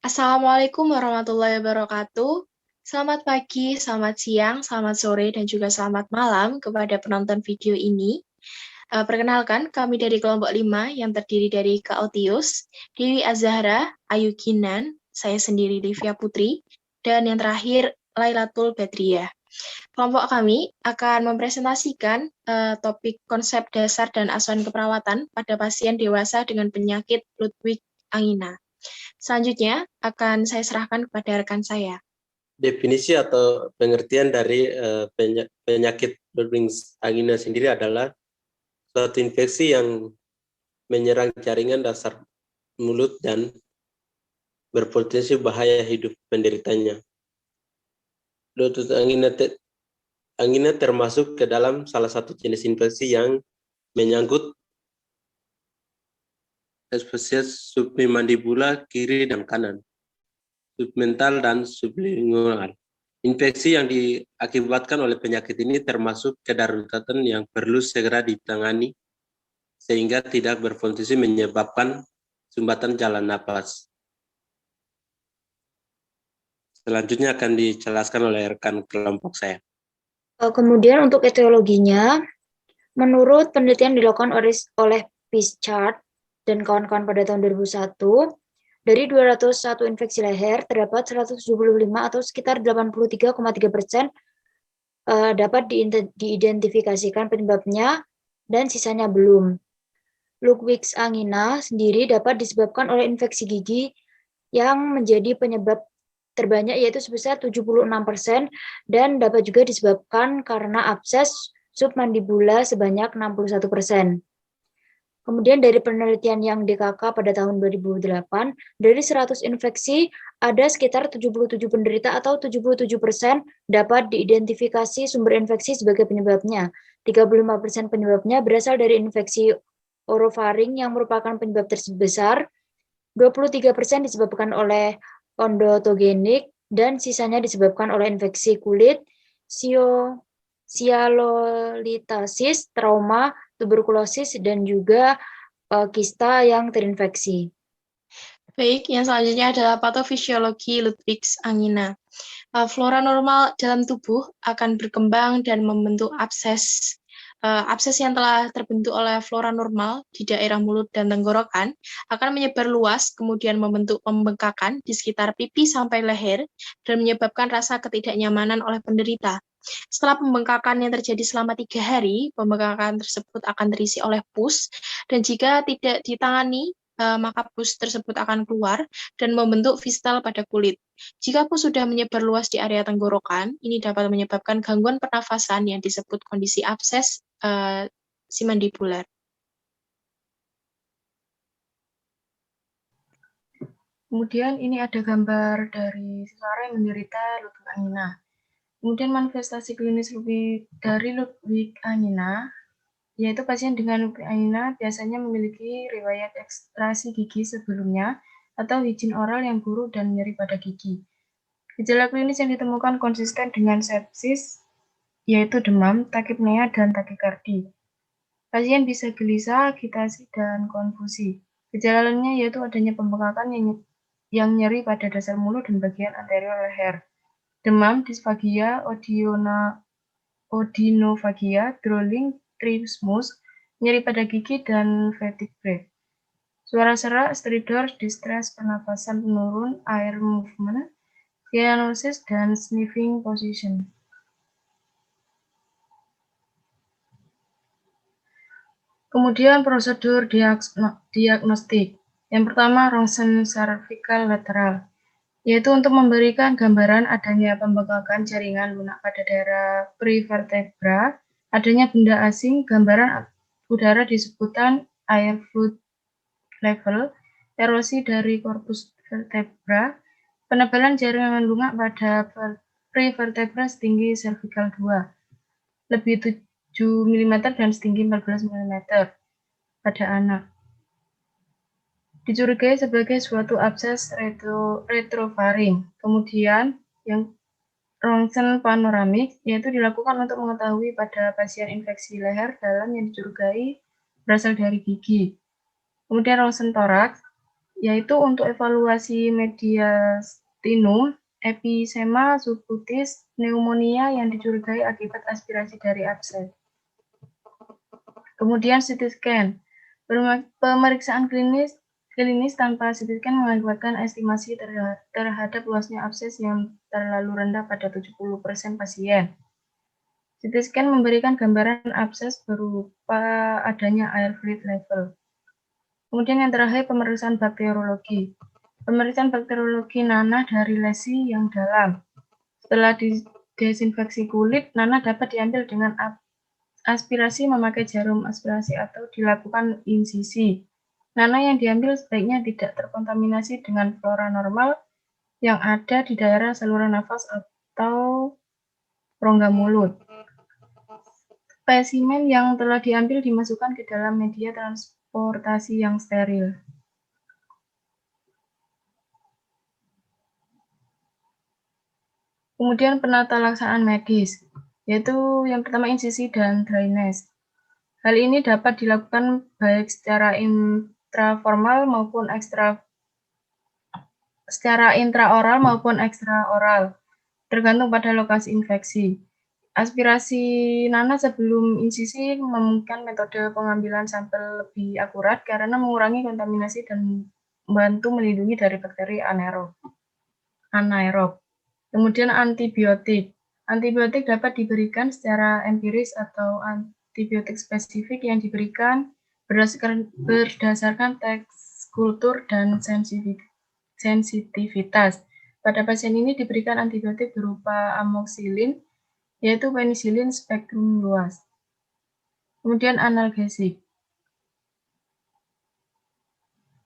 Assalamualaikum warahmatullahi wabarakatuh. Selamat pagi, selamat siang, selamat sore, dan juga selamat malam kepada penonton video ini. Perkenalkan, kami dari kelompok 5 yang terdiri dari Kak Otius, Dewi Azahra, Ayu Kinan, saya sendiri Livia Putri, dan yang terakhir Lailatul Badriyah. Kelompok kami akan mempresentasikan topik konsep dasar dan asuhan keperawatan pada pasien dewasa dengan penyakit Ludwig angina. Selanjutnya akan saya serahkan kepada rekan saya. Definisi atau pengertian dari penyakit Ludwig angina sendiri adalah suatu infeksi yang menyerang jaringan dasar mulut dan berpotensi bahaya hidup penderitanya. Ludwig angina termasuk ke dalam salah satu jenis infeksi yang menyangkut spesies submandibula kiri dan kanan, submental dan sublingual. Infeksi yang diakibatkan oleh penyakit ini termasuk kedaruratan yang perlu segera ditangani sehingga tidak berpotensi menyebabkan sumbatan jalan napas. Selanjutnya akan dijelaskan oleh rekan kelompok saya. Kemudian untuk etiologinya, menurut penelitian dilakukan oleh Pischardt dan kawan-kawan pada tahun 2001, dari 201 infeksi leher, terdapat 175 atau sekitar 83,3% dapat diidentifikasikan penyebabnya dan sisanya belum. Ludwig angina sendiri dapat disebabkan oleh infeksi gigi yang menjadi penyebab terbanyak yaitu sebesar 76% dan dapat juga disebabkan karena abses submandibula sebanyak 61%. Kemudian dari penelitian yang DKK pada tahun 2008, dari 100 infeksi, ada sekitar 77 penderita atau 77% dapat diidentifikasi sumber infeksi sebagai penyebabnya. 35% penyebabnya berasal dari infeksi orofaring yang merupakan penyebab terbesar, 23% disebabkan oleh ondotogenik, dan sisanya disebabkan oleh infeksi kulit, sialolitasis, trauma, tuberkulosis, dan juga kista yang terinfeksi. Baik, yang selanjutnya adalah patofisiologi Ludwig angina. Flora normal dalam tubuh akan berkembang dan membentuk abses. Abses yang telah terbentuk oleh flora normal di daerah mulut dan tenggorokan akan menyebar luas, kemudian membentuk pembengkakan di sekitar pipi sampai leher dan menyebabkan rasa ketidaknyamanan oleh penderita. Setelah pembengkakan yang terjadi selama 3 hari, pembengkakan tersebut akan terisi oleh pus, dan jika tidak ditangani, maka pus tersebut akan keluar dan membentuk fistel pada kulit. Jika pus sudah menyebar luas di area tenggorokan, ini dapat menyebabkan gangguan pernafasan yang disebut kondisi abses simandibular. Kemudian ini ada gambar dari seseorang yang menderita Ludwig angina. Kemudian manifestasi klinis dari Ludwig angina, yaitu pasien dengan Ludwig angina biasanya memiliki riwayat ekstrasi gigi sebelumnya atau higien oral yang buruk dan nyeri pada gigi. Gejala klinis yang ditemukan konsisten dengan sepsis, yaitu demam, takipnea, dan takikardi. Pasien bisa gelisah, agitasi, dan konfusi. Gejala lainnya yaitu adanya pembengkakan yang nyeri pada dasar mulut dan bagian anterior leher. Demam, disfagia, odinofagia, drooling, trismus, nyeri pada gigi, dan vertebrae. Suara serak, stridor, distress, pernafasan menurun, air movement, cyanosis, dan sniffing position. Kemudian prosedur diagnostik. Yang pertama, rongsen cervical lateral, yaitu untuk memberikan gambaran adanya pembengkakan jaringan lunak pada daerah prevertebra, adanya benda asing, gambaran udara di seputar air fluid level, erosi dari korpus vertebra, penebalan jaringan lunak pada prevertebra setinggi cervical 2, lebih 7 mm dan setinggi 14 mm pada anak. Dicurigai sebagai suatu abses retrofaring. Kemudian yang rongsen panoramik, yaitu dilakukan untuk mengetahui pada pasien infeksi leher dalam yang dicurigai berasal dari gigi. Kemudian ronsen toraks, yaitu untuk evaluasi mediastinum, episema subcutis, pneumonia yang dicurigai akibat aspirasi dari abses. Kemudian CT scan. Pemeriksaan klinis tanpa CT scan mengakibatkan estimasi terhadap luasnya abses yang terlalu rendah pada 70% pasien. CT scan memberikan gambaran abses berupa adanya air fluid level. Kemudian yang terakhir pemeriksaan bakteriologi. Pemeriksaan bakteriologi nanah dari lesi yang dalam. Setelah didesinfeksi kulit, nanah dapat diambil dengan aspirasi memakai jarum aspirasi atau dilakukan insisi. Nanah yang diambil sebaiknya tidak terkontaminasi dengan flora normal yang ada di daerah saluran nafas atau rongga mulut. Spesimen yang telah diambil dimasukkan ke dalam media transportasi yang steril. Kemudian penata laksanaan medis, yaitu yang pertama insisi dan drainase. Hal ini dapat dilakukan baik secara intraformal maupun intraoral maupun ekstraoral, tergantung pada lokasi infeksi. Aspirasi nanah sebelum insisi memungkinkan metode pengambilan sampel lebih akurat karena mengurangi kontaminasi dan membantu melindungi dari bakteri anaerob. Kemudian antibiotik. Antibiotik dapat diberikan secara empiris atau antibiotik spesifik yang diberikan berdasarkan teks kultur dan sensitivitas. Pada pasien ini diberikan antibiotik berupa amoxicillin, yaitu penisilin spektrum luas. Kemudian analgesik.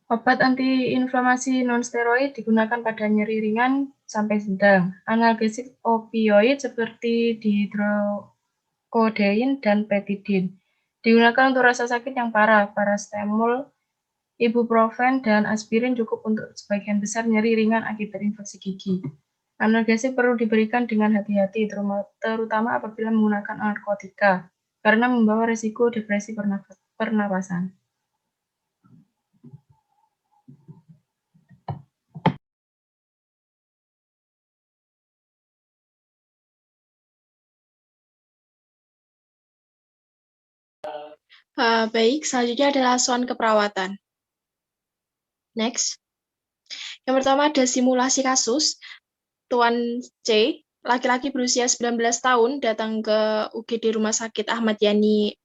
Obat antiinflamasi non-steroid digunakan pada nyeri ringan sampai sedang. Analgesik opioid seperti dihidrokodein dan petidin digunakan untuk rasa sakit yang parah. Paracetamol, ibuprofen, dan aspirin cukup untuk sebagian besar nyeri ringan akibat infeksi gigi. Analgesik perlu diberikan dengan hati-hati, terutama apabila menggunakan narkotika, karena membawa risiko depresi pernapasan. Baik, selanjutnya adalah asuhan keperawatan. Next. Yang pertama ada simulasi kasus. Tuan C, laki-laki berusia 19 tahun, datang ke UGD Rumah Sakit Ahmad Yani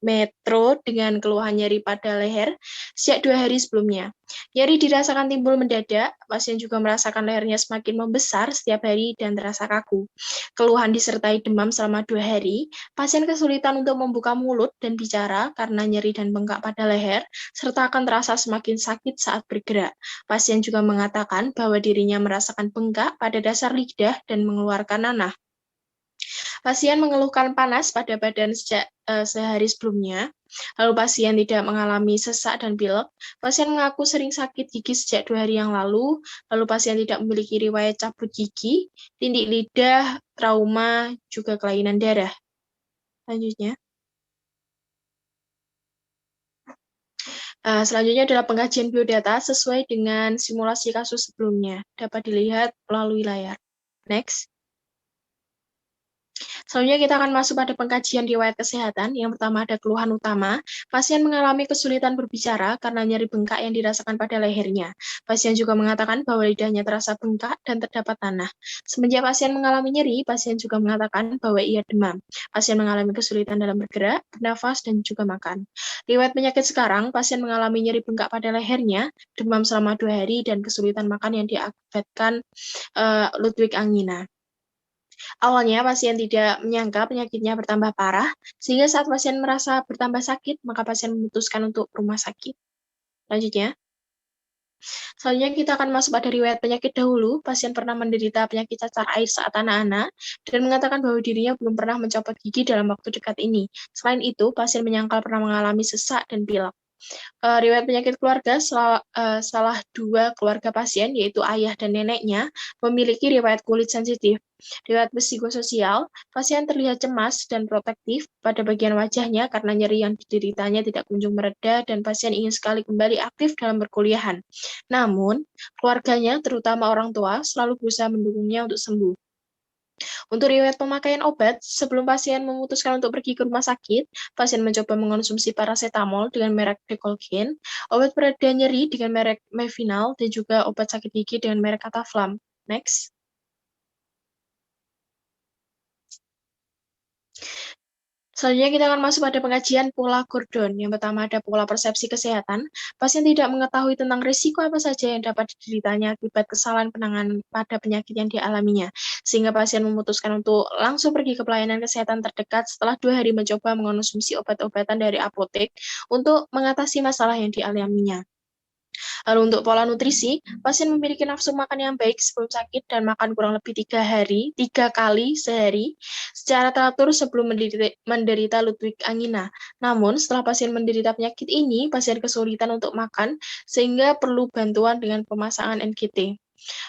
Metro dengan keluhan nyeri pada leher sejak 2 hari sebelumnya. Nyeri dirasakan timbul mendadak, pasien juga merasakan lehernya semakin membesar setiap hari dan terasa kaku. Keluhan disertai demam selama 2 hari, pasien kesulitan untuk membuka mulut dan bicara karena nyeri dan bengkak pada leher, serta akan terasa semakin sakit saat bergerak. Pasien juga mengatakan bahwa dirinya merasakan bengkak pada dasar lidah dan mengeluarkan nanah. Pasien mengeluhkan panas pada badan sejak sehari sebelumnya, lalu pasien tidak mengalami sesak dan pilek. Pasien mengaku sering sakit gigi sejak 2 hari yang lalu pasien tidak memiliki riwayat cabut gigi, tindik lidah, trauma, juga kelainan darah. Selanjutnya. Selanjutnya adalah pengkajian biodata sesuai dengan simulasi kasus sebelumnya. Dapat dilihat melalui layar. Next. Selanjutnya kita akan masuk pada pengkajian riwayat kesehatan. Yang pertama ada keluhan utama. Pasien mengalami kesulitan berbicara karena nyeri bengkak yang dirasakan pada lehernya. Pasien juga mengatakan bahwa lidahnya terasa bengkak dan terdapat tanah. Semenjak pasien mengalami nyeri, pasien juga mengatakan bahwa ia demam. Pasien mengalami kesulitan dalam bergerak, bernafas, dan juga makan. Riwayat penyakit sekarang, pasien mengalami nyeri bengkak pada lehernya, demam selama 2 hari, dan kesulitan makan yang diakibatkan Ludwig angina. Awalnya pasien tidak menyangka penyakitnya bertambah parah, sehingga saat pasien merasa bertambah sakit, maka pasien memutuskan untuk rumah sakit. Selanjutnya kita akan masuk pada riwayat penyakit dahulu. Pasien pernah menderita penyakit cacar air saat anak-anak dan mengatakan bahwa dirinya belum pernah mencopot gigi dalam waktu dekat ini. Selain itu, pasien menyangkal pernah mengalami sesak dan pilek. Riwayat penyakit keluarga, salah dua keluarga pasien, yaitu ayah dan neneknya, memiliki riwayat kulit sensitif. Riwayat psikososial, pasien terlihat cemas dan protektif pada bagian wajahnya karena nyeri yang dideritanya tidak kunjung mereda dan pasien ingin sekali kembali aktif dalam perkuliahan. Namun, keluarganya, terutama orang tua, selalu berusaha mendukungnya untuk sembuh. Untuk riwayat pemakaian obat, sebelum pasien memutuskan untuk pergi ke rumah sakit, pasien mencoba mengonsumsi paracetamol dengan merek Decolgen, obat pereda nyeri dengan merek Mevinal, dan juga obat sakit gigi dengan merek Ataflam. Next. Selanjutnya kita akan masuk pada pengajian pola Gordon. Yang pertama ada pola persepsi kesehatan. Pasien tidak mengetahui tentang risiko apa saja yang dapat dideritanya akibat kesalahan penanganan pada penyakit yang dialaminya. Sehingga pasien memutuskan untuk langsung pergi ke pelayanan kesehatan terdekat setelah 2 hari mencoba mengonsumsi obat-obatan dari apotek untuk mengatasi masalah yang dialaminya. Lalu untuk pola nutrisi, pasien memiliki nafsu makan yang baik sebelum sakit dan makan kurang lebih 3 kali sehari secara teratur sebelum menderita Ludwig angina. Namun, setelah pasien menderita penyakit ini, pasien kesulitan untuk makan sehingga perlu bantuan dengan pemasangan NGT.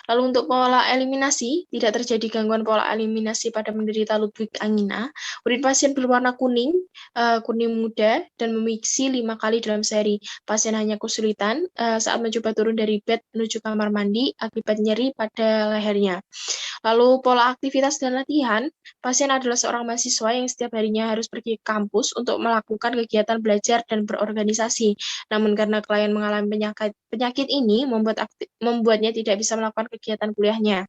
Lalu untuk pola eliminasi, tidak terjadi gangguan pola eliminasi pada menderita Ludwig angina. Urin pasien berwarna kuning, kuning muda, dan memiksi 5 kali dalam sehari. Pasien hanya kesulitan saat mencoba turun dari bed menuju kamar mandi akibat nyeri pada lehernya. Lalu pola aktivitas dan latihan, pasien adalah seorang mahasiswa yang setiap harinya harus pergi ke kampus untuk melakukan kegiatan belajar dan berorganisasi. Namun karena klien mengalami penyakit ini membuatnya tidak bisa melakukan kegiatan kuliahnya.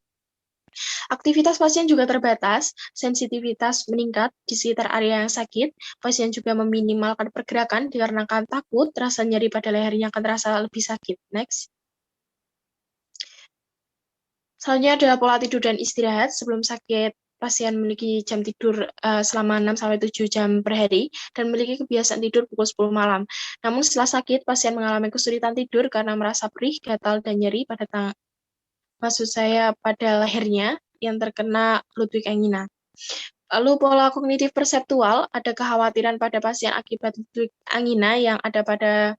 Aktivitas pasien juga terbatas, sensitivitas meningkat di sekitar area yang sakit, pasien juga meminimalkan pergerakan dikarenakan takut rasa nyeri pada lehernya akan terasa lebih sakit. Next. Selanjutnya adalah pola tidur dan istirahat. Sebelum sakit, pasien memiliki jam tidur selama 6-7 jam per hari dan memiliki kebiasaan tidur pukul 10 malam. Namun setelah sakit, pasien mengalami kesulitan tidur karena merasa perih, gatal, dan nyeri pada pada lehernya yang terkena Ludwig angina. Lalu pola kognitif perseptual, ada kekhawatiran pada pasien akibat Ludwig angina yang ada pada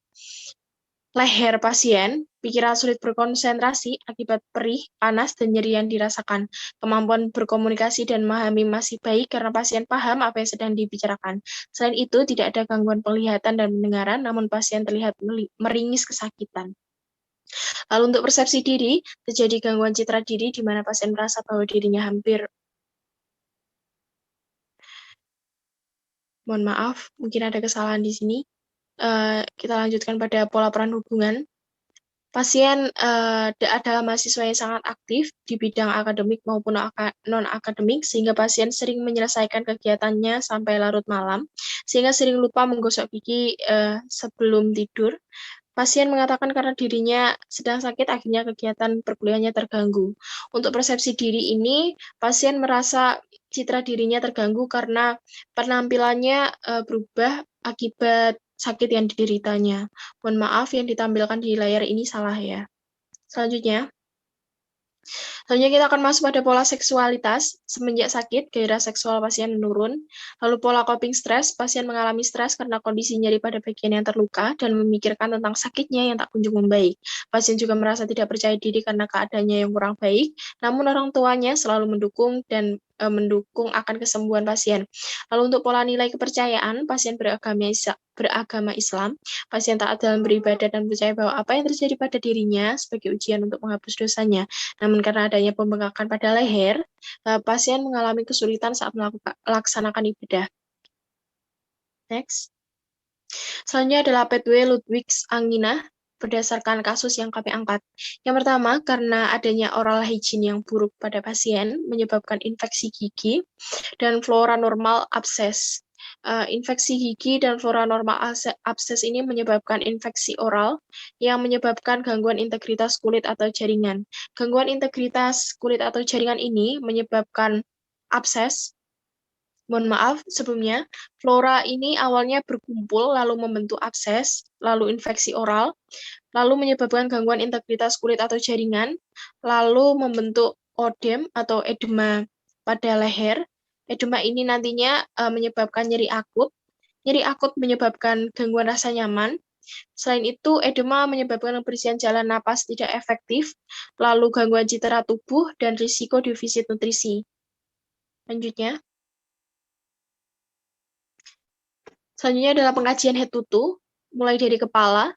leher pasien, pikiran sulit berkonsentrasi akibat perih, panas, dan nyeri yang dirasakan. Kemampuan berkomunikasi dan memahami masih baik karena pasien paham apa yang sedang dibicarakan. Selain itu, tidak ada gangguan penglihatan dan pendengaran, namun pasien terlihat meringis kesakitan. Lalu untuk persepsi diri, terjadi gangguan citra diri di mana pasien merasa bahwa dirinya hampir mohon maaf, mungkin ada kesalahan di sini. Kita lanjutkan pada pola peran hubungan. Pasien adalah mahasiswa yang sangat aktif di bidang akademik maupun non-akademik, sehingga pasien sering menyelesaikan kegiatannya sampai larut malam, sehingga sering lupa menggosok gigi sebelum tidur. Pasien mengatakan karena dirinya sedang sakit, akhirnya kegiatan perkuliahannya terganggu. Untuk persepsi diri ini, pasien merasa citra dirinya terganggu karena penampilannya berubah akibat sakit yang dideritanya. Mohon maaf, yang ditampilkan di layar ini salah ya. Selanjutnya kita akan masuk pada pola seksualitas. Semenjak sakit, gairah seksual pasien menurun. Lalu pola coping stres, pasien mengalami stres karena kondisi nyeri pada bagian yang terluka dan memikirkan tentang sakitnya yang tak kunjung membaik. Pasien juga merasa tidak percaya diri karena keadaannya yang kurang baik, namun orang tuanya selalu mendukung dan mendukung akan kesembuhan pasien. Lalu untuk pola nilai kepercayaan, pasien beragama Islam, pasien taat dalam beribadah dan percaya bahwa apa yang terjadi pada dirinya sebagai ujian untuk menghapus dosanya. Namun karena adanya pembengkakan pada leher, pasien mengalami kesulitan saat melaksanakan ibadah. Next. Selanjutnya adalah pathway Ludwig angina berdasarkan kasus yang kami angkat. Yang pertama, karena adanya oral hygiene yang buruk pada pasien menyebabkan infeksi gigi dan flora normal abses. Infeksi gigi dan flora normal abses ini menyebabkan infeksi oral yang menyebabkan gangguan integritas kulit atau jaringan. Gangguan integritas kulit atau jaringan ini menyebabkan abses. Mohon maaf, sebelumnya, flora ini awalnya berkumpul, lalu membentuk abses, lalu infeksi oral, lalu menyebabkan gangguan integritas kulit atau jaringan, lalu membentuk odem atau edema pada leher. Edema ini nantinya menyebabkan nyeri akut. Nyeri akut menyebabkan gangguan rasa nyaman. Selain itu, edema menyebabkan kebersihan jalan napas tidak efektif, lalu gangguan citra tubuh, dan risiko defisit nutrisi. Selanjutnya adalah pengkajian head to toe, mulai dari kepala.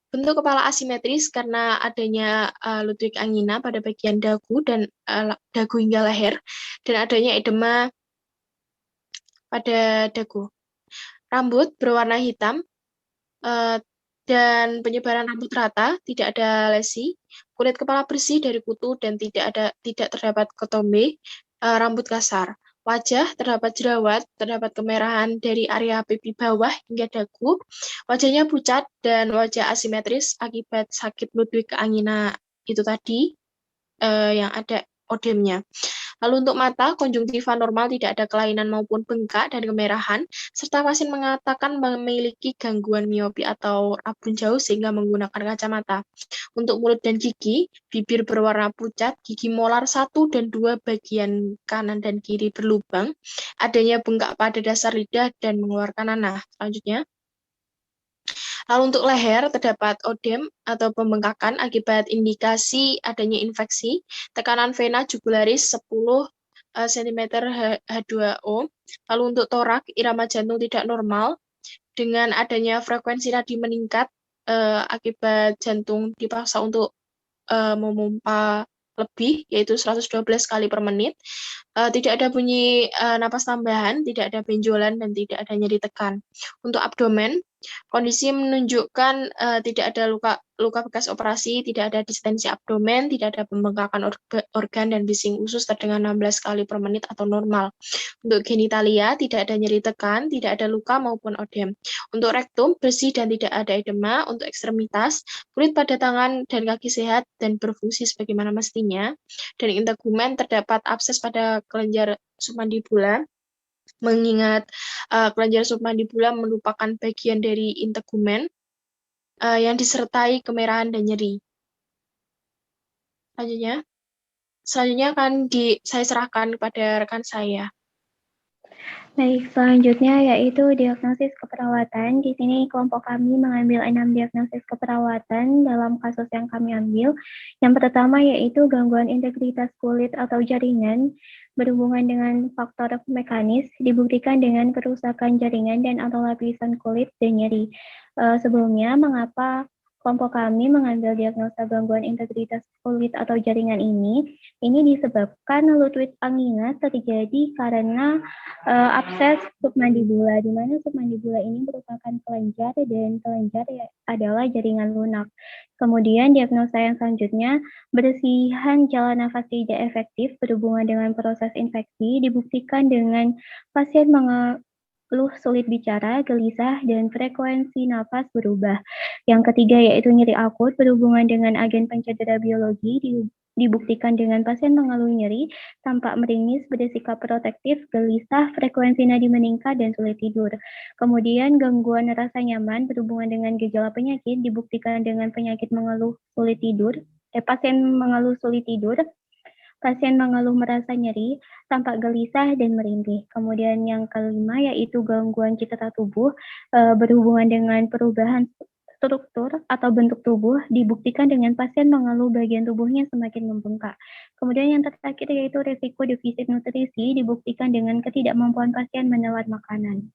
Bentuk kepala asimetris karena adanya Ludwig angina pada bagian dagu dan dagu hingga leher, dan adanya edema pada dagu. Rambut berwarna hitam dan penyebaran rambut rata, tidak ada lesi. Kulit kepala bersih dari kutu dan tidak terdapat ketombe. Rambut kasar. Wajah terdapat jerawat, terdapat kemerahan dari area pipi bawah hingga dagu. Wajahnya pucat dan wajah asimetris akibat sakit Ludwig angina itu tadi yang ada odemnya. Lalu untuk mata, konjungtiva normal, tidak ada kelainan maupun bengkak dan kemerahan, serta pasien mengatakan memiliki gangguan miopi atau rabun jauh sehingga menggunakan kacamata. Untuk mulut dan gigi, bibir berwarna pucat, gigi molar 1 dan 2 bagian kanan dan kiri berlubang, adanya bengkak pada dasar lidah dan mengeluarkan nanah. Selanjutnya, lalu untuk leher, terdapat odem atau pembengkakan akibat indikasi adanya infeksi, tekanan vena jugularis 10 cm H2O. Lalu untuk torak, irama jantung tidak normal, dengan adanya frekuensi nadi meningkat akibat jantung dipaksa untuk memompa lebih, yaitu 112 kali per menit. Tidak ada bunyi napas tambahan, tidak ada benjolan, dan tidak ada nyeri tekan. Untuk abdomen, kondisi menunjukkan tidak ada luka bekas operasi, tidak ada distensi abdomen, tidak ada pembengkakan organ, dan bising usus terdengar 16 kali per menit atau normal. Untuk genitalia, tidak ada nyeri tekan, tidak ada luka maupun odem. Untuk rektum, bersih dan tidak ada edema. Untuk ekstremitas, kulit pada tangan dan kaki sehat dan berfungsi sebagaimana mestinya. Dan integumen, terdapat abses pada kelenjar submandibula, mengingat kelenjar submandibula merupakan bagian dari integumen yang disertai kemerahan dan nyeri. Selanjutnya akan saya serahkan kepada rekan saya. Baik, selanjutnya yaitu diagnosis keperawatan. Di sini kelompok kami mengambil 6 diagnosis keperawatan dalam kasus yang kami ambil. Yang pertama yaitu gangguan integritas kulit atau jaringan berhubungan dengan faktor mekanis, dibuktikan dengan kerusakan jaringan dan atau lapisan kulit dan nyeri. Sebelumnya, mengapa kelompok kami mengambil diagnosa gangguan integritas kulit atau jaringan ini? Ini disebabkan Ludwig angina terjadi karena abses submandibula, di mana submandibula ini merupakan kelenjar dan kelenjar adalah jaringan lunak. Kemudian diagnosa yang selanjutnya, bersihan jalan nafas tidak efektif berhubungan dengan proses infeksi, dibuktikan dengan pasien mengeluh sulit bicara, gelisah, dan frekuensi nafas berubah. Yang ketiga yaitu nyeri akut berhubungan dengan agen pencedera biologi, dibuktikan dengan pasien mengeluh nyeri, tampak meringis, bersikap protektif, gelisah, frekuensi nadi meningkat, dan sulit tidur. Kemudian gangguan rasa nyaman berhubungan dengan gejala penyakit, dibuktikan dengan penyakit mengeluh sulit tidur, pasien mengeluh sulit tidur, pasien mengeluh merasa nyeri, tampak gelisah, dan merintih. Kemudian yang kelima yaitu gangguan citra tubuh berhubungan dengan perubahan struktur atau bentuk tubuh, dibuktikan dengan pasien mengeluh bagian tubuhnya semakin membengkak. Kemudian yang terakhir yaitu risiko defisit nutrisi, dibuktikan dengan ketidakmampuan pasien menelan makanan.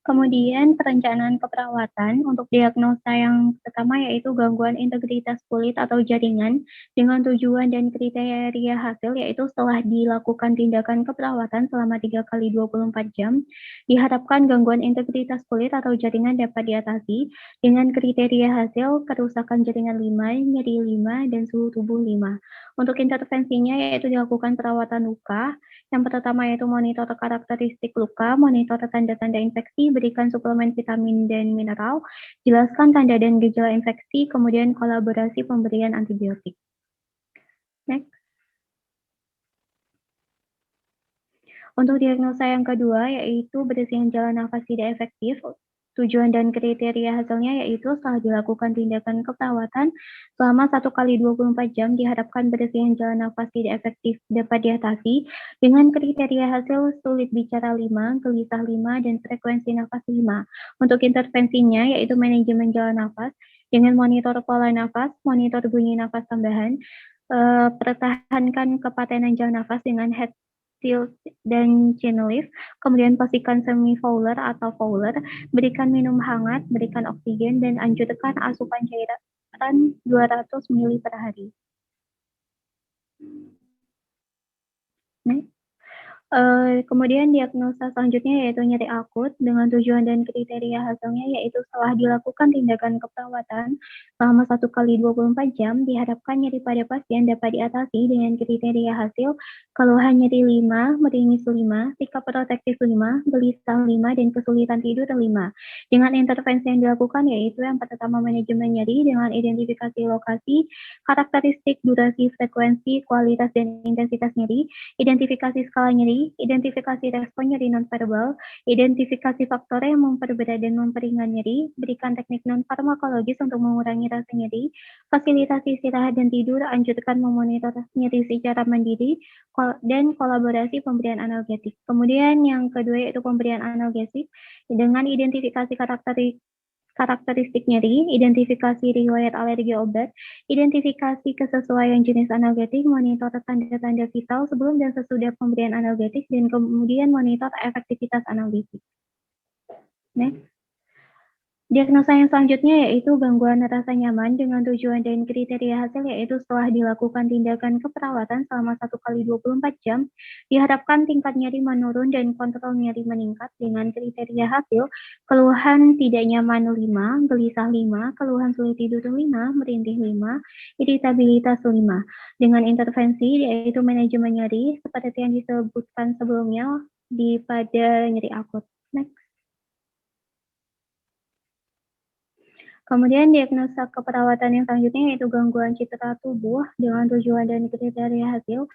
Kemudian perencanaan keperawatan untuk diagnosa yang pertama yaitu gangguan integritas kulit atau jaringan dengan tujuan dan kriteria hasil yaitu setelah dilakukan tindakan keperawatan selama 3 kali 24 jam, diharapkan gangguan integritas kulit atau jaringan dapat diatasi dengan kriteria hasil kerusakan jaringan 5, nyeri 5, dan suhu tubuh 5. Untuk intervensinya yaitu dilakukan perawatan luka. Yang pertama yaitu monitor karakteristik luka, monitor tanda-tanda infeksi, berikan suplemen vitamin dan mineral, jelaskan tanda dan gejala infeksi, kemudian kolaborasi pemberian antibiotik. Next. Untuk diagnosa yang kedua yaitu bersihan jalan nafas tidak efektif. Tujuan dan kriteria hasilnya yaitu setelah dilakukan tindakan keperawatan selama 1 kali 24 jam diharapkan bersihan jalan nafas tidak efektif dapat diatasi dengan kriteria hasil sulit bicara 5, gelisah 5, dan frekuensi nafas 5. Untuk intervensinya yaitu manajemen jalan nafas dengan monitor pola nafas, monitor bunyi nafas tambahan, pertahankan kepatenan jalan nafas dengan head tilt dan chin lift, kemudian pastikan semi fowler atau fowler, berikan minum hangat, berikan oksigen, dan anjurkan asupan cairan 200 ml per hari. Kemudian diagnosa selanjutnya yaitu nyeri akut dengan tujuan dan kriteria hasilnya yaitu setelah dilakukan tindakan keperawatan selama 1 kali 24 jam diharapkan nyeri pada pasien dapat diatasi dengan kriteria hasil keluhan nyeri 5, meringis 5, sikap protektif 5, gelisah 5, dan kesulitan tidur 5. Dengan intervensi yang dilakukan yaitu yang pertama manajemen nyeri dengan identifikasi lokasi, karakteristik, durasi, frekuensi, kualitas, dan intensitas nyeri, identifikasi skala nyeri, identifikasi respon nyeri nonverbal, identifikasi faktor yang memperberat dan memperingan nyeri, berikan teknik non-farmakologis untuk mengurangi rasa nyeri, fasilitasi istirahat dan tidur, anjurkan memonitor nyeri secara mandiri, dan kolaborasi pemberian analgetik. Kemudian yang kedua yaitu pemberian analgesik dengan identifikasi karakteristik nyeri, identifikasi riwayat alergi obat, identifikasi kesesuaian jenis analgetik, monitor tanda-tanda vital sebelum dan sesudah pemberian analgetik, dan kemudian monitor efektivitas analgetik. Next. Diagnosa yang selanjutnya yaitu gangguan rasa nyaman dengan tujuan dan kriteria hasil yaitu setelah dilakukan tindakan keperawatan selama 1 kali 24 jam, diharapkan tingkat nyeri menurun dan kontrol nyeri meningkat dengan kriteria hasil keluhan tidak nyaman 5, gelisah 5, keluhan sulit tidur 5, merintih 5, iritabilitas 5. Dengan intervensi yaitu manajemen nyeri seperti yang disebutkan sebelumnya pada nyeri akut. Next. Kemudian diagnosa keperawatan yang selanjutnya yaitu gangguan citra tubuh dengan tujuan dan kriteria hasil.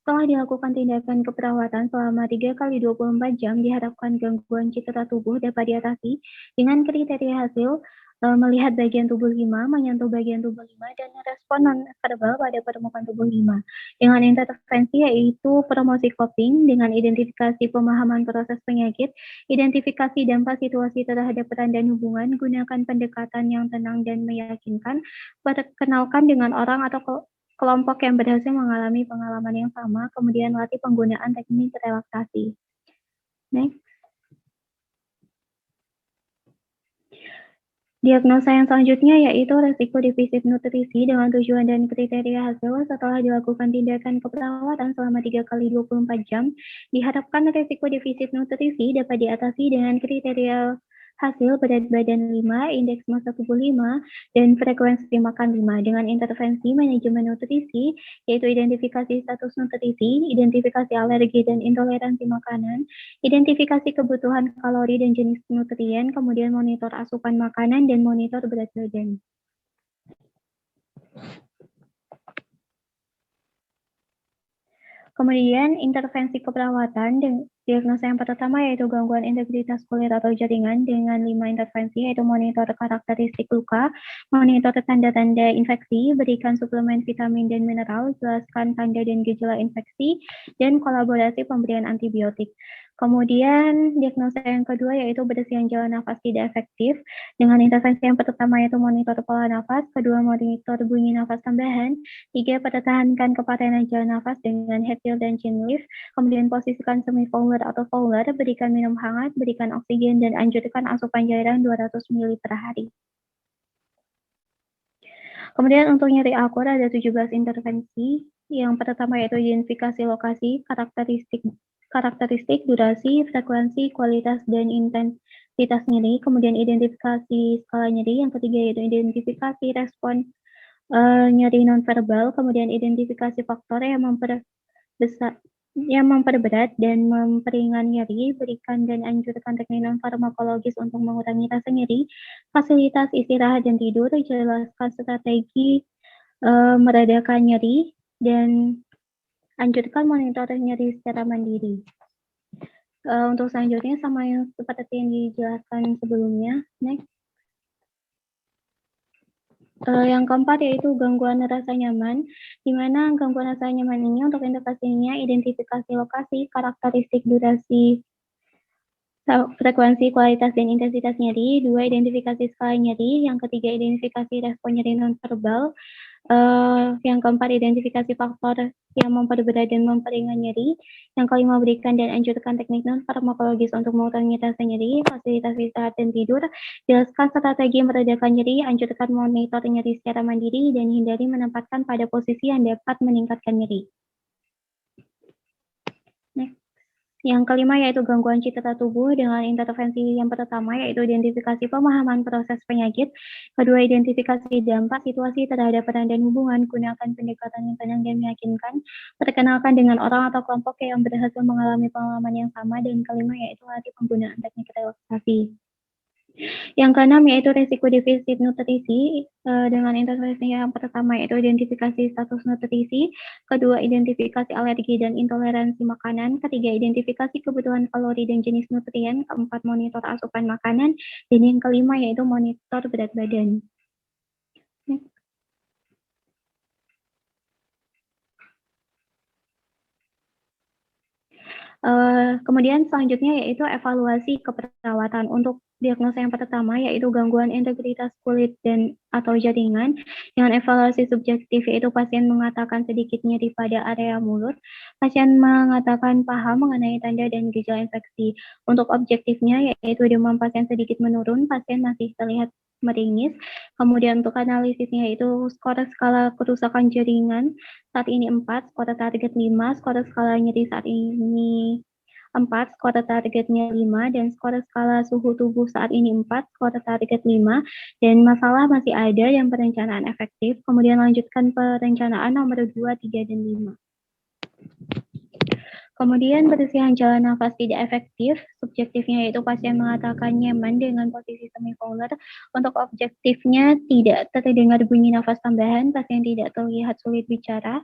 Setelah dilakukan tindakan keperawatan selama 3 kali 24 jam, diharapkan gangguan citra tubuh dapat diatasi dengan kriteria hasil melihat bagian tubuh 5, menyentuh bagian tubuh 5, dan respon non-verbal pada permukaan tubuh 5. Dengan intervensi yaitu promosi coping dengan identifikasi pemahaman proses penyakit, identifikasi dampak situasi terhadap peran dan hubungan, gunakan pendekatan yang tenang dan meyakinkan, perkenalkan dengan orang atau kelompok yang berhasil mengalami pengalaman yang sama, kemudian latih penggunaan teknik relaksasi. Next. Diagnosa yang selanjutnya yaitu resiko defisit nutrisi dengan tujuan dan kriteria hasil setelah dilakukan tindakan keperawatan selama 3 kali 24 jam. Diharapkan resiko defisit nutrisi dapat diatasi dengan kriteria hasil berat badan 5, indeks massa tubuh 5, dan frekuensi makan 5 dengan intervensi manajemen nutrisi yaitu identifikasi status nutrisi, identifikasi alergi dan intoleransi makanan, identifikasi kebutuhan kalori dan jenis nutrien, kemudian monitor asupan makanan dan monitor berat badan. Kemudian intervensi keperawatan dan diagnosa yang pertama yaitu gangguan integritas kulit atau jaringan dengan 5 intervensi yaitu monitor karakteristik luka, monitor tanda-tanda infeksi, berikan suplemen vitamin dan mineral, jelaskan tanda dan gejala infeksi, dan kolaborasi pemberian antibiotik. Kemudian diagnosa yang kedua yaitu bersihan jalan nafas tidak efektif dengan intervensi yang pertama yaitu monitor pola nafas, kedua monitor bunyi nafas tambahan, 3 pertahankan kepatenan jalan nafas dengan head tilt dan chin lift, kemudian posisikan semi fowler atau fowler, berikan minum hangat, berikan oksigen, dan anjurkan asupan cairan 200 ml per hari. Kemudian untuk nyeri akut ada 17 intervensi. Yang pertama yaitu identifikasi lokasi, karakteristik, durasi, frekuensi, kualitas, dan intensitas nyeri. Kemudian identifikasi skala nyeri. Yang ketiga yaitu identifikasi respon nyeri nonverbal. Kemudian identifikasi faktor yang memperberat dan memperingan nyeri, berikan dan anjurkan teknik non-farmakologis untuk mengurangi rasa nyeri, fasilitas istirahat dan tidur, jelaskan strategi meredakan nyeri, dan anjurkan monitor nyeri secara mandiri. Untuk selanjutnya sama yang seperti yang dijelaskan sebelumnya. Next. Yang keempat yaitu gangguan rasa nyaman, di mana gangguan rasa nyaman ini untuk indikasinya identifikasi lokasi, karakteristik durasi, frekuensi, kualitas, dan intensitas nyeri. 2. Identifikasi skala nyeri. Yang ketiga, identifikasi respon nyeri nonverbal. Yang keempat, identifikasi faktor yang memperberat dan memperingan nyeri. Yang kelima, berikan dan anjurkan teknik non-farmakologis untuk mengurangi rasa nyeri, fasilitas istirahat dan tidur, jelaskan strategi meredakan nyeri, anjurkan monitor nyeri secara mandiri, dan hindari menempatkan pada posisi yang dapat meningkatkan nyeri. Next. Yang kelima yaitu gangguan citra tubuh dengan intervensi yang pertama yaitu identifikasi pemahaman proses penyakit, kedua identifikasi dampak situasi terhadap peran dan hubungan, gunakan pendekatan yang tenang dan meyakinkan, perkenalkan dengan orang atau kelompok yang berhasil mengalami pengalaman yang sama, dan kelima yaitu latih penggunaan teknik relaksasi. Yang keenam yaitu risiko defisit nutrisi dengan intervensi yang pertama yaitu identifikasi status nutrisi, kedua identifikasi alergi dan intoleransi makanan, ketiga identifikasi kebutuhan kalori dan jenis nutrien, keempat monitor asupan makanan, dan yang kelima yaitu monitor berat badan. Kemudian selanjutnya yaitu evaluasi keperawatan. Untuk diagnosa yang pertama yaitu gangguan integritas kulit dan atau jaringan. Dengan evaluasi subjektif yaitu pasien mengatakan sedikit nyeri pada area mulut. Pasien mengatakan paham mengenai tanda dan gejala infeksi. Untuk objektifnya yaitu demam pasien sedikit menurun, pasien masih terlihat meringis. Kemudian untuk analisisnya yaitu skor skala kerusakan jaringan saat ini 4, skor target 5, skor skala nyeri saat ini 4, skor targetnya 5, dan skor skala suhu tubuh saat ini 4, skor target 5, dan masalah masih ada yang perencanaan efektif. Kemudian lanjutkan perencanaan nomor 2, 3, dan 5. Kemudian bersihan jalan nafas tidak efektif, subjektifnya yaitu pasien mengatakan nyaman dengan posisi semipolar. Untuk objektifnya tidak terdengar bunyi nafas tambahan, pasien tidak terlihat sulit bicara.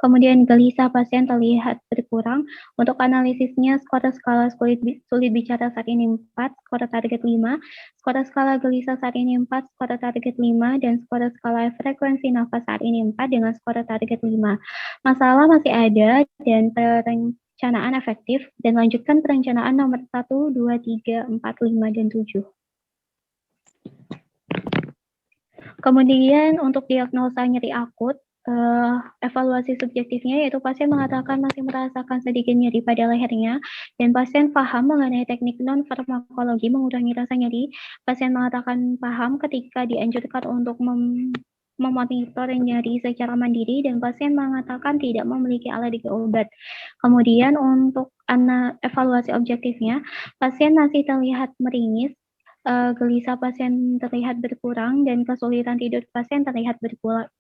Kemudian gelisah pasien terlihat berkurang. Untuk analisisnya skor skala sulit bicara saat ini 4, skor target 5, skor skala gelisah saat ini 4, skor target 5, dan skor skala frekuensi nafas saat ini 4 dengan skor target 5. Masalah masih ada dan perencanaan efektif, dan lanjutkan perencanaan nomor 1, 2, 3, 4, 5, dan 7. Kemudian untuk diagnosa nyeri akut, evaluasi subjektifnya yaitu pasien mengatakan masih merasakan sedikit nyeri pada lehernya, dan pasien paham mengenai teknik non-farmakologi mengurangi rasa nyeri. Pasien mengatakan paham ketika dianjurkan untuk memonitor nyeri secara mandiri, dan pasien mengatakan tidak memiliki alergi obat. Kemudian untuk evaluasi objektifnya, pasien masih terlihat meringis, gelisah pasien terlihat berkurang, dan kesulitan tidur pasien terlihat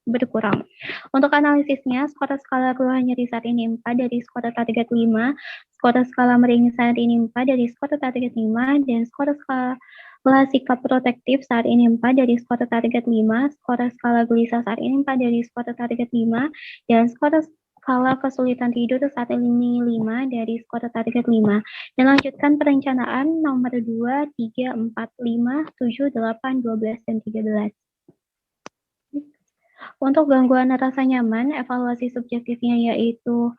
berkurang. Untuk analisisnya, skor skala keluhan nyeri saat ini 4 dari skor target 5, skor skala meringis saat ini 4 dari skor target 5, dan skor skala sikap protektif saat ini 4 dari skor target 5, skor skala gelisah saat ini 4 dari skor target 5, dan skor skala kesulitan tidur saat ini 5 dari skor target 5. Dan lanjutkan perencanaan nomor 2, 3, 4, 5, 7, 8, 12, dan 13. Untuk gangguan rasa nyaman, evaluasi subjektifnya yaitu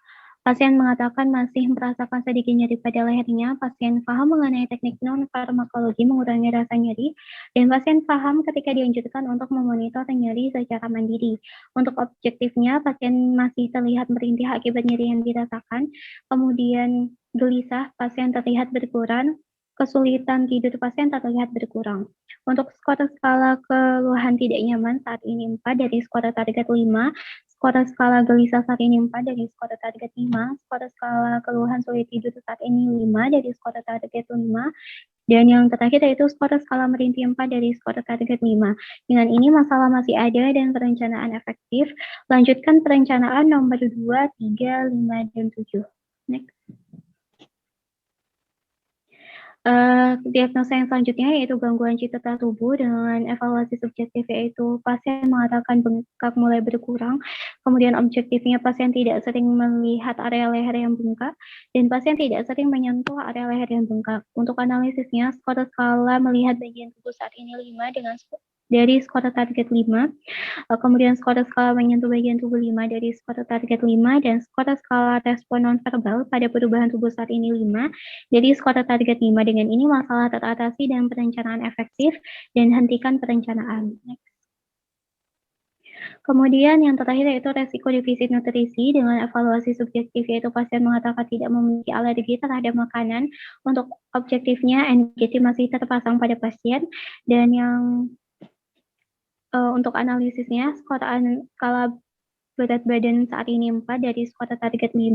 pasien mengatakan masih merasakan sedikit nyeri pada lehernya, pasien paham mengenai teknik non-farmakologi mengurangi rasa nyeri, dan pasien paham ketika dianjurkan untuk memonitor nyeri secara mandiri. Untuk objektifnya, pasien masih terlihat merintih akibat nyeri yang dirasakan, kemudian gelisah pasien terlihat berkurang, kesulitan tidur pasien terlihat berkurang. Untuk skor skala keluhan tidak nyaman saat ini 4 dari skor target 5, skor skala gelisah saat ini 4 dari skor target 5, skor skala keluhan sulit tidur saat ini 5 dari skor target 5, dan yang terakhir yaitu skor skala merintih 4 dari skor target 5. Dengan ini masalah masih ada dan perencanaan efektif. Lanjutkan perencanaan nomor 2, 3, 5, dan 7. Next. Diagnosa yang selanjutnya yaitu gangguan citra tubuh dengan evaluasi subjektif, yaitu pasien mengatakan bengkak mulai berkurang, kemudian objektifnya pasien tidak sering melihat area leher yang bengkak, dan pasien tidak sering menyentuh area leher yang bengkak. Untuk analisisnya, skor skala melihat bagian tubuh saat ini 5 dengan dari skor target 5, kemudian skor skala menyentuh bagian tubuh 5 dari skor target 5, dan skor skala respon nonverbal pada perubahan tubuh saat ini 5 dari skor target 5. Dengan ini masalah teratasi dan perencanaan efektif, dan hentikan perencanaan. Next. Kemudian yang terakhir yaitu resiko defisit nutrisi dengan evaluasi subjektif, yaitu pasien mengatakan tidak memiliki alergi terhadap makanan. Untuk objektifnya NGT masih terpasang pada pasien, dan yang untuk analisisnya, skala berat badan saat ini 4 dari skor target 5,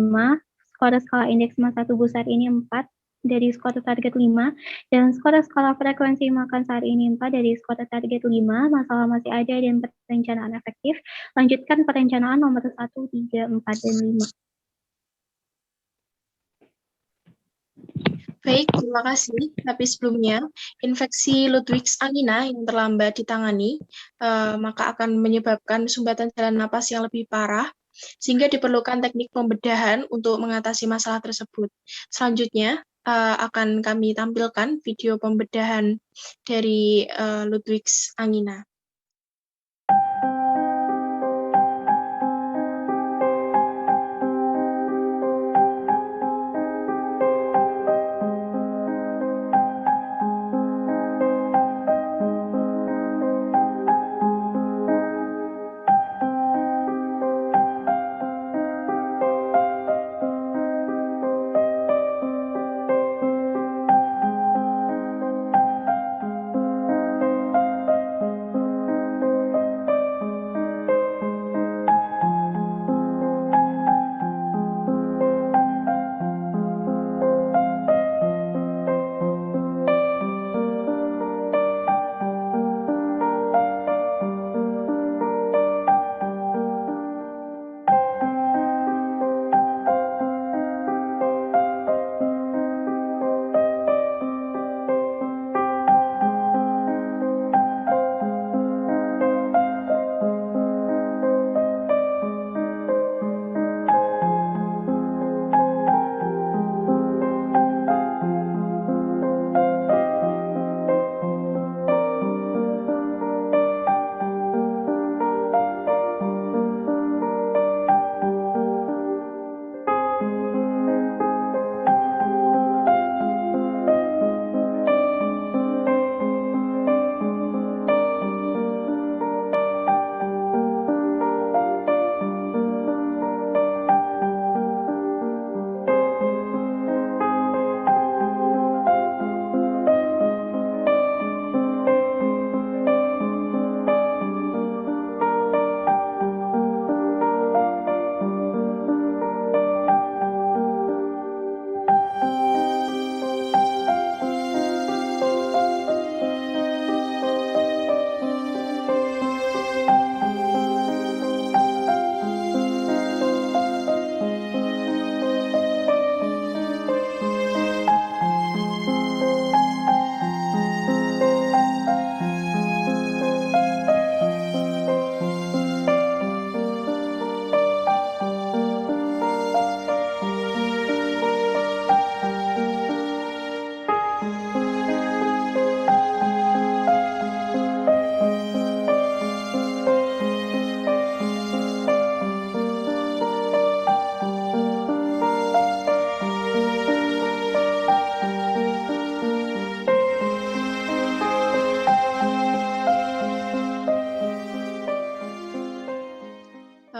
skor skala indeks massa tubuh saat ini 4 dari skor target 5, dan skor skala frekuensi makan saat ini 4 dari skor target 5, masalah masih ada dan perencanaan efektif. Lanjutkan perencanaan nomor 1, 3, 4, dan 5. Baik, terima kasih. Tapi sebelumnya, infeksi Ludwig's angina yang terlambat ditangani, maka akan menyebabkan sumbatan jalan napas yang lebih parah, sehingga diperlukan teknik pembedahan untuk mengatasi masalah tersebut. Selanjutnya, akan kami tampilkan video pembedahan dari Ludwig's angina.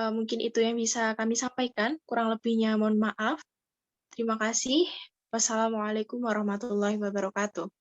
Mungkin itu yang bisa kami sampaikan. Kurang lebihnya mohon maaf. Terima kasih. Wassalamualaikum warahmatullahi wabarakatuh.